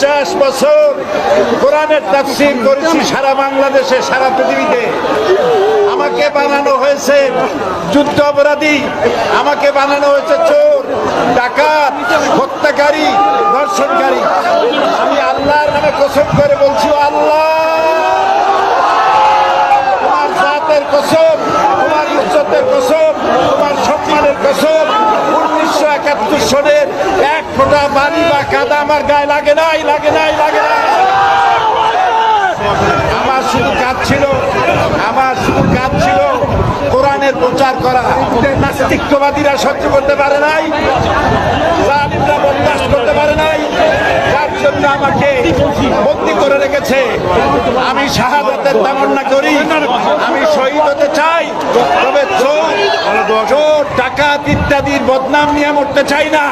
50 বছর কোরআনের তাফসীর করেছি সারা বাংলাদেশে, সারা পৃথিবীতে। আমাকে বানানো হয়েছে যুদ্ধ অপরাধী, আমাকে বানানো হয়েছে চোর, ডাকাত, হত্যাকারী, ধর্ষণকারী। আমি আল্লাহর নামে কসম করে বলছি, আল্লাহ তোমার জাতের কসম, তোমার ইজ্জতের কসম, তোমার সম্মানের কসম, 1971 সনের এক ফোঁটা পানি বা কাদা আমার গায়ে লাগে নাই, লাগে নাই, লাগে নাই। আমার শুধু কাজ ছিল কোরআনের প্রচার করা। নাস্তিকবাদীরা সহ্য করতে পারে নাই, জালিমরা বরদাস্ত করতে পারে নাই, যার জন্য আমাকে বন্দী করে রেখেছে। আমি শাহাদাতের তামান্না করি, আমি শহীদ হতে চাই, তবে চোর, ডাকাত ইত্যাদির বদনাম নিয়ে মরতে চাই না।